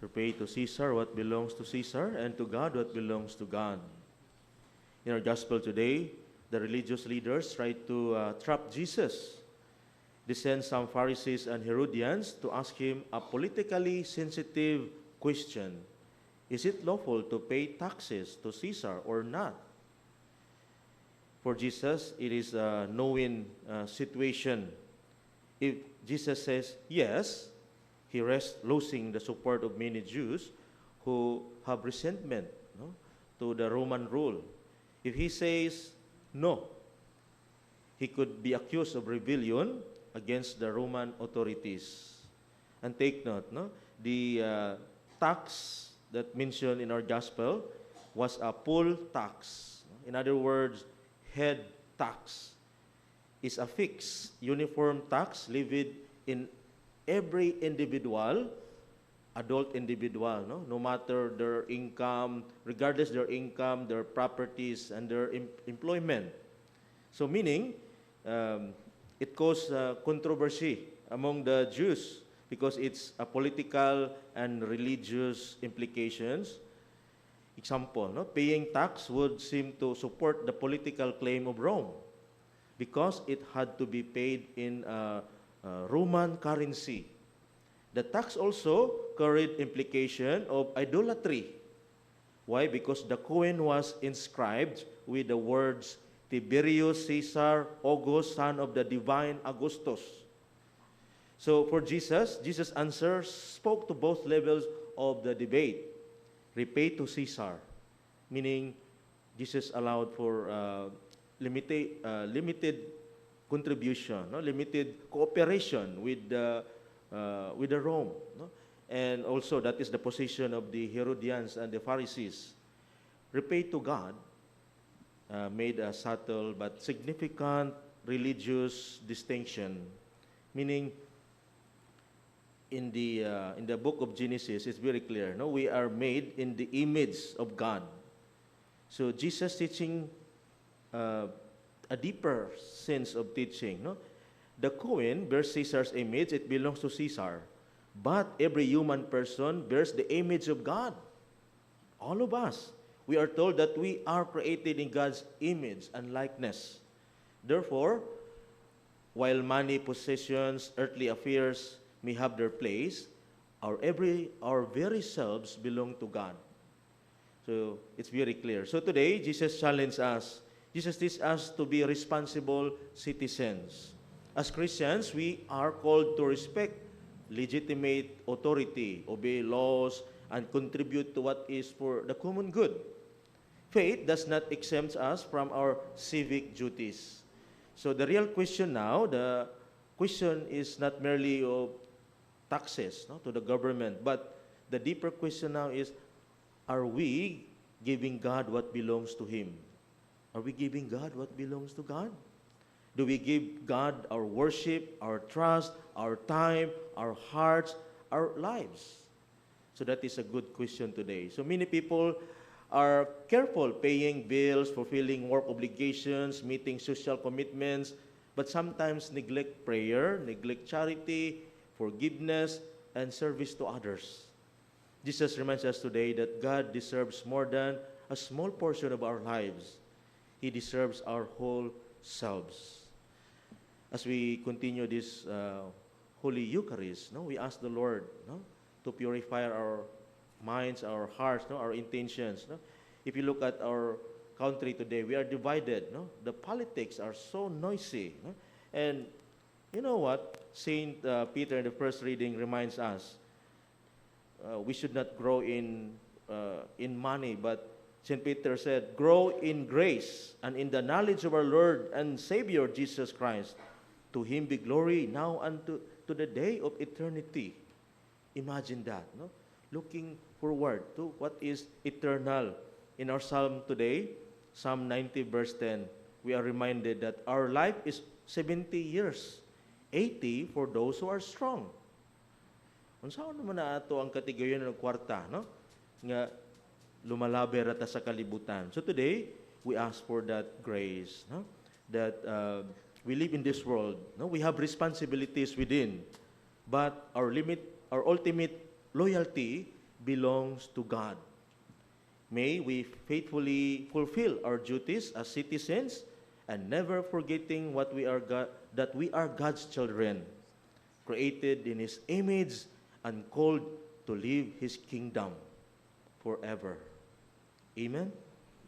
Repay to Caesar what belongs to Caesar, and to God what belongs to God. In our gospel today, the religious leaders tried to trap Jesus. They sent some Pharisees and Herodians to ask him a politically sensitive question. Is it lawful to pay taxes to Caesar or not? For Jesus, it is a no-win situation. If Jesus says yes, he risks losing the support of many Jews who have resentment, to the Roman rule. If he says no, he could be accused of rebellion against the Roman authorities. And take note, the tax that mentioned in our gospel was a poll tax. In other words, head tax is a fixed, uniform tax levied in every individual, adult individual, no matter their income, regardless their income, their properties, and their employment. So meaning, it caused controversy among the Jews because it's a political and religious implications. Example, paying tax would seem to support the political claim of Rome because it had to be paid in Roman currency. The tax also carried implication of idolatry. Why? Because the coin was inscribed with the words Tiberius Caesar August, son of the divine Augustus. So for Jesus' answer spoke to both levels of the debate. Repay to Caesar, meaning Jesus allowed for limited contribution, limited cooperation with the Rome, and also that is the position of the Herodians and the Pharisees. Repay to God made a subtle but significant religious distinction, meaning in the book of Genesis, it's very clear. We are made in the image of God. So Jesus teaching a deeper sense of teaching. The coin bears Caesar's image; it belongs to Caesar. But every human person bears the image of God. All of us. We are told that we are created in God's image and likeness. Therefore, while money, possessions, earthly affairs may have their place, our very selves belong to God. So it's very clear. So today, Jesus challenged us. Jesus teaches us to be responsible citizens. As Christians, we are called to respect legitimate authority, obey laws, and contribute to what is for the common good. Faith does not exempt us from our civic duties. So the real question now, the question is not merely of taxes to the government, but the deeper question now is, are we giving God what belongs to Him? Are we giving God what belongs to God? Do we give God our worship, our trust, our time, our hearts, our lives? So that is a good question today. So many people are careful paying bills, fulfilling work obligations, meeting social commitments, but sometimes neglect prayer, neglect charity, forgiveness, and service to others. Jesus reminds us today that God deserves more than a small portion of our lives. He deserves our whole selves. As we continue this Holy Eucharist, we ask the Lord to purify our minds, our hearts, our intentions. If you look at our country today, we are divided. The politics are so noisy. And you know what? Saint Peter in the first reading reminds us, we should not grow in money, but St. Peter said, grow in grace and in the knowledge of our Lord and Savior Jesus Christ. To Him be glory now and to the day of eternity. Imagine that, looking forward to what is eternal. In our psalm today, Psalm 90 verse 10, we are reminded that our life is 70 years, 80 for those who are strong. Unsaon naman na ato ang kategoría ng kwarta, nga lumalabi rata sa kalibutan. So today, we ask for that grace, that we live in this world. We have responsibilities within, but our ultimate loyalty belongs to God. May we faithfully fulfill our duties as citizens and never forgetting that we are God's children, created in His image and called to live His kingdom forever. Amen.